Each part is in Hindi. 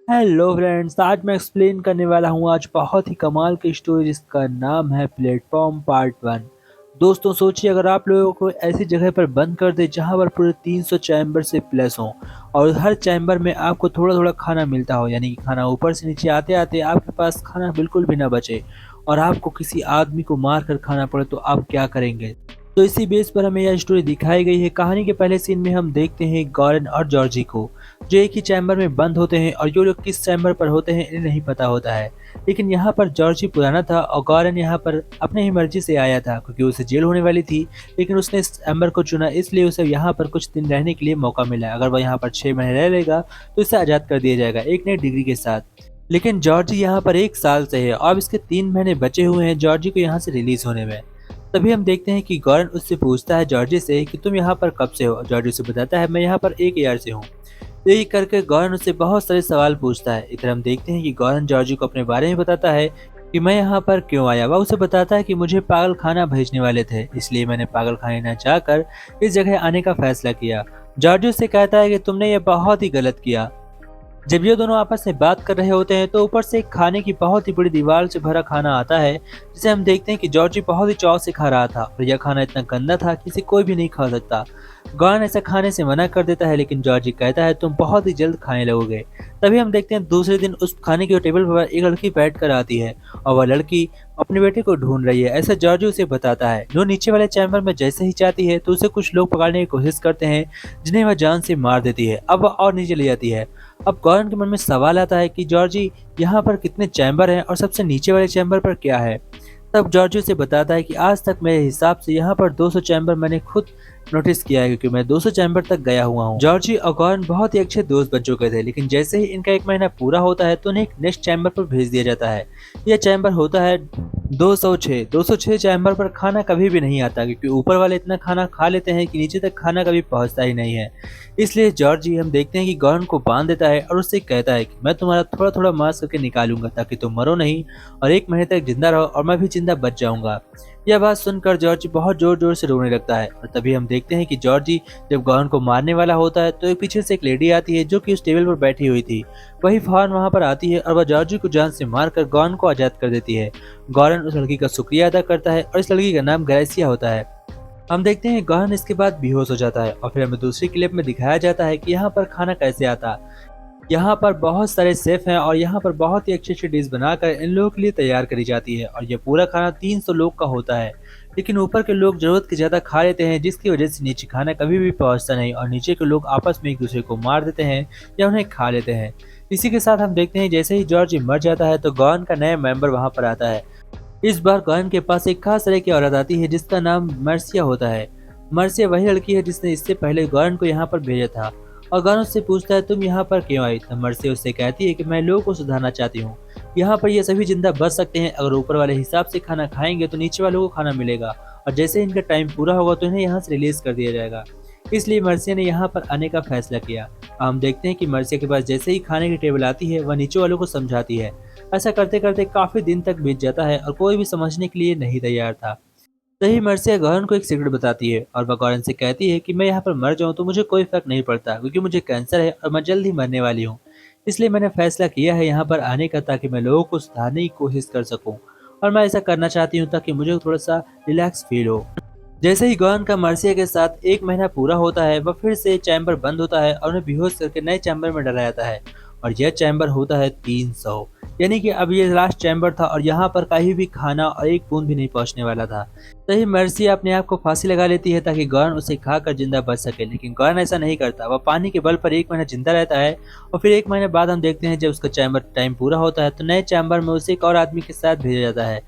हेलो फ्रेंड्स, आज मैं एक्सप्लेन करने वाला हूँ आज बहुत ही कमाल की स्टोरी जिसका नाम है प्लेटफॉर्म पार्ट 1। दोस्तों सोचिए, अगर आप लोगों को ऐसी जगह पर बंद कर दे जहाँ पर पूरे 300 चैम्बर से प्लस हों और हर चैम्बर में आपको थोड़ा थोड़ा खाना मिलता हो, यानी कि खाना ऊपर से नीचे आते आते आपके पास खाना बिल्कुल भी ना बचे और आपको किसी आदमी को मार कर खाना पड़े, तो आप क्या करेंगे? तो इसी बेस पर हमें यह स्टोरी दिखाई गई है। कहानी के पहले सीन में हम देखते हैं गॉरेन और जॉर्जी को, जो एक ही चैम्बर में बंद होते हैं और जो लोग किस चैम्बर पर होते हैं इन्हें नहीं पता होता है। लेकिन यहाँ पर जॉर्जी पुराना था और गॉरेन यहाँ पर अपने ही मर्जी से आया था, क्योंकि उसे जेल होने वाली थी। लेकिन उसने इस चैम्बर को चुना, इसलिए उसे यहाँ पर कुछ दिन रहने के लिए मौका मिला। अगर वह यहाँ पर 6 महीने रह लेगा तो इसे आज़ाद कर दिया जाएगा एक नई डिग्री के साथ। लेकिन जॉर्जी यहाँ पर 1 साल से है और अब इसके 3 महीने बचे हुए हैं जॉर्जी को यहाँ से रिलीज होने में। तभी हम देखते हैं कि गॉरेन उससे पूछता है जॉर्जी से कि तुम यहाँ पर कब से हो। जॉर्जी उसे बताता है मैं यहाँ पर 1 ईयर से हूँ। यही करके गॉरेन उससे बहुत सारे सवाल पूछता है। इधर हम देखते हैं कि गॉरेन जॉर्जी को अपने बारे में बताता है कि मैं यहाँ पर क्यों आया। वह उसे बताता है कि मुझे पागल खाना भेजने वाले थे, इसलिए मैंने पागल खाने न जाकर इस जगह आने का फैसला किया। जॉर्जी उससे कहता है कि तुमने ये बहुत ही गलत किया। जब ये दोनों आपस में बात कर रहे होते हैं तो ऊपर से एक खाने की बहुत ही बड़ी दीवार से भरा खाना आता है, जिसे हम देखते हैं कि जॉर्जी बहुत ही चाव से खा रहा था और यह खाना इतना गंदा था कि इसे कोई भी नहीं खा सकता। गॉन ऐसा खाने से मना कर देता है, लेकिन जॉर्जी कहता है तुम बहुत ही जल्द खाने लगोगे। तभी हम देखते हैं दूसरे दिन उस खाने के टेबल पर एक लड़की बैठ कर आती है और वह लड़की अपने बेटे को ढूंढ रही है, ऐसा जॉर्जी उसे बताता है। जो नीचे वाले चैम्बर में जैसे ही जाती है तो उसे कुछ लोग पकड़ने की कोशिश करते हैं, जिन्हें वह जान से मार देती है। अब वह और नीचे ले जाती है। अब गॉर्डन के मन में सवाल आता है कि जॉर्जी यहाँ पर कितने चैम्बर हैं और सबसे नीचे वाले चैम्बर पर क्या है। तब जॉर्जी उसे बताता है कि आज तक मेरे हिसाब से यहाँ पर 200 चैम्बर मैंने खुद नोटिस किया है, क्योंकि मैं 200 चैम्बर तक गया हुआ हूँ। जॉर्जी और गॉर्डन बहुत ही अच्छे दोस्त बन चुके थे, लेकिन जैसे ही इनका 1 महीना पूरा होता है तो उन्हें एक नेक्स्ट चैम्बर पर भेज दिया जाता है। यह चैम्बर होता है 206। 206 चैम्बर पर खाना कभी भी नहीं आता, क्योंकि ऊपर वाले इतना खाना खा लेते हैं कि नीचे तक खाना कभी पहुंचता ही नहीं है। इसलिए जॉर्जी हम देखते हैं कि गॉर्डन को बांध देता है और उससे कहता है कि मैं तुम्हारा थोड़ा थोड़ा मांस करके निकालूंगा ताकि तुम मरो नहीं और 1 महीने तक जिंदा रहो और मैं भी जिंदा बच जाऊंगा। यह बात सुनकर जॉर्जी बहुत जोर जोर से रोने लगता है और तभी हम देखते हैं कि जॉर्जी जब गॉर्डन को मारने वाला होता है तो एक पीछे से एक लेडी आती है जो कि उस टेबल पर बैठी हुई थी। वही फौरन वहां पर आती है और वह जॉर्जी को जान से मारकर गॉर्डन को आजाद कर देती है। गॉर्डन उस लड़की का शुक्रिया अदा करता है और इस लड़की का नाम ग्रेसिया होता है। हम देखते हैं गॉर्डन इसके बाद बेहोश हो जाता है और फिर हमें दूसरी क्लिप में दिखाया जाता है कि यहाँ पर खाना कैसे आता। यहाँ पर बहुत सारे शेफ हैं और यहाँ पर बहुत ही अच्छी अच्छी डिश बनाकर इन लोगों के लिए तैयार करी जाती है और यह पूरा खाना 300 लोग का होता है। लेकिन ऊपर के लोग जरूरत के ज़्यादा खा लेते हैं, जिसकी वजह से नीचे खाना कभी भी पहुँचता नहीं और नीचे के लोग आपस में एक दूसरे को मार देते हैं या उन्हें खा लेते हैं। इसी के साथ हम देखते हैं जैसे ही जॉर्ज मर जाता है तो गॉर्डन का नया मेंबर वहाँ पर आता है। इस बार गॉर्डन के पास एक खास तरह की औरत आती है जिसका नाम मर्सिया होता है। मर्सिया वही लड़की है जिसने इससे पहले गॉर्डन को यहाँ पर भेजा था और गॉर्डन उससे पूछता है तुम यहाँ पर क्यों आई। तो मर्सिया उससे कहती है कि मैं लोगों को सुधारना चाहती हूँ। यहाँ पर ये सभी जिंदा बच सकते हैं, अगर ऊपर वाले हिसाब से खाना खाएंगे तो नीचे वालों को खाना मिलेगा और जैसे इनका टाइम पूरा होगा तो इन्हें यहाँ से रिलीज कर दिया जाएगा। इसलिए मर्सिया ने यहाँ पर आने का फैसला किया। हम देखते हैं कि मर्सिया के पास जैसे ही खाने की टेबल आती है वह नीचे वालों को समझाती है। ऐसा करते करते काफी दिन तक बीत जाता है और कोई भी समझने के लिए नहीं तैयार था। तभी मर्सिया गॉर्डन को एक सीक्रेट बताती है और वह गॉर्डन से कहती है कि मैं यहाँ पर मर जाऊँ तो मुझे कोई फर्क नहीं पड़ता, क्योंकि मुझे कैंसर है और मैं जल्द ही मरने वाली हूँ। इसलिए मैंने फैसला किया है यहाँ पर आने का, ताकि मैं लोगों को सुधारने की कोशिश कर सकूँ और मैं ऐसा करना चाहती हूँ ताकि मुझे थोड़ा सा रिलैक्स फील हो। जैसे ही गॉर्डन का मर्सिया के साथ 1 महीना पूरा होता है वह फिर से चैम्बर बंद होता है और उन्हें बेहोश करके नए चैम्बर में डाला जाता है और यह चैम्बर होता है 300। यानी कि अब ये लास्ट चैम्बर था और यहाँ पर कहीं भी खाना और एक बूंद भी नहीं पहुँचने वाला था। तभी मर्सिया अपने आप को फांसी लगा लेती है ताकि गॉर्डन उसे खाकर जिंदा बच सके, लेकिन गॉर्डन ऐसा नहीं करता। वह पानी के बल पर 1 महीना जिंदा रहता है और फिर 1 महीने बाद हम देखते हैं जब उसका चैम्बर टाइम पूरा होता है तो नए चैम्बर में उसे एक और आदमी के साथ भेजा जाता है।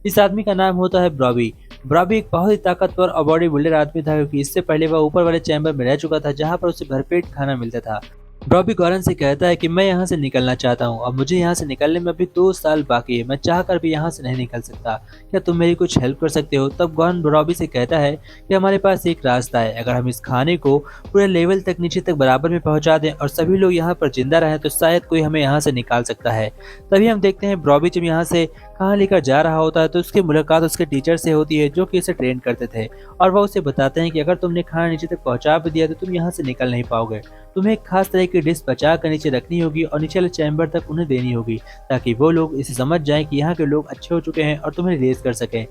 इस आदमी का नाम होता है ब्रॉबी। ब्रॉबी एक बहुत ही ताकतवर और बॉडी बिल्डर आदमी था, क्योंकि इससे पहले वह ऊपर वाले चैम्बर में रह चुका था जहाँ पर उसे भरपेट खाना मिलता था। ब्रॉबी गॉर्डन से कहता है कि मैं यहाँ से निकलना चाहता हूँ और मुझे यहाँ से निकलने में अभी 2 साल बाकी है, मैं चाहकर भी यहाँ से नहीं निकल सकता, क्या तुम मेरी कुछ हेल्प कर सकते हो। तब गॉर्डन ब्रॉबी से कहता है कि हमारे पास एक रास्ता है, अगर हम इस खाने को पूरे लेवल तक नीचे तक बराबर में पहुँचा दें और सभी लोग यहाँ पर जिंदा रहें तो शायद कोई हमें यहाँ से निकाल सकता है। तभी हम देखते हैं ब्रॉबी जब यहाँ से खाना लेकर जा रहा होता है तो उसकी मुलाकात उसके टीचर से होती है जो कि उसे ट्रेन करते थे। और वह उसे बताते हैं कि अगर तुमने खाना नीचे तक पहुंचा भी दिया तो तुम यहाँ से निकल नहीं पाओगे। तुम्हें एक खास तरह की डिश बचा कर नीचे रखनी होगी और नीचे वाले चैम्बर तक उन्हें देनी होगी, ताकि वो लोग इसे समझ जाएं कि यहाँ के लोग अच्छे हो चुके हैं और तुम्हें रेस कर सकें।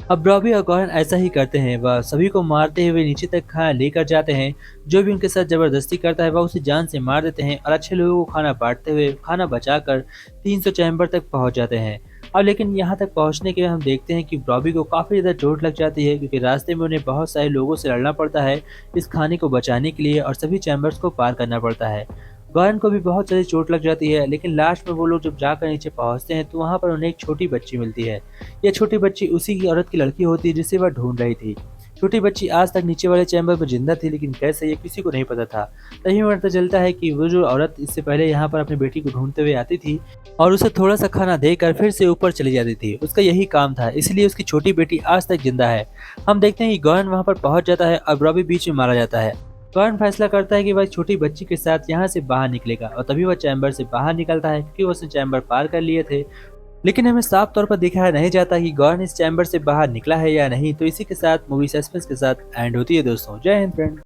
अब रॉबी और गॉर्डन ऐसा ही करते हैं, वह सभी को मारते हुए नीचे तक खाना लेकर जाते हैं। जो भी उनके साथ जबरदस्ती करता है वह उसे जान से मार देते हैं और अच्छे लोगों को खाना बांटते हुए खाना बचाकर 300 चैम्बर तक पहुंच जाते हैं। अब लेकिन यहाँ तक पहुंचने के बाद हम देखते हैं कि रॉबी को काफ़ी ज़्यादा चोट लग जाती है, क्योंकि रास्ते में उन्हें बहुत सारे लोगों से लड़ना पड़ता है इस खाने को बचाने के लिए और सभी चैम्बर्स को पार करना पड़ता है। गॉर्डन को भी बहुत ज़्यादा चोट लग जाती है, लेकिन लास्ट में वो लोग जब जाकर नीचे पहुंचते हैं तो वहाँ पर उन्हें एक छोटी बच्ची मिलती है। यह छोटी बच्ची उसी की औरत की लड़की होती है जिसे वह ढूंढ रही थी। छोटी बच्ची आज तक नीचे वाले चैम्बर में जिंदा थी, लेकिन कैसे ये किसी को नहीं पता था। तभी पता चलता है कि वो जो औरत इससे पहले यहाँ पर अपनी बेटी को ढूंढते हुए आती थी और उसे थोड़ा सा खाना देकर फिर से ऊपर चली जाती थी, उसका यही काम था, इसलिए उसकी छोटी बेटी आज तक जिंदा है। हम देखते हैं कि गॉर्डन वहाँ पर पहुंच जाता है और रॉबी बीच में मारा जाता है। गॉर्डन फैसला करता है कि वह छोटी बच्ची के साथ यहाँ से बाहर निकलेगा और तभी वह चैम्बर से बाहर निकलता है, क्योंकि वो उसने चैम्बर पार कर लिए थे। लेकिन हमें साफ तौर पर दिखाया नहीं जाता कि गॉर्डन इस चैम्बर से बाहर निकला है या नहीं। तो इसी के साथ मूवी सस्पेंस के साथ एंड होती है दोस्तों। जय हिंद फ्रेंड।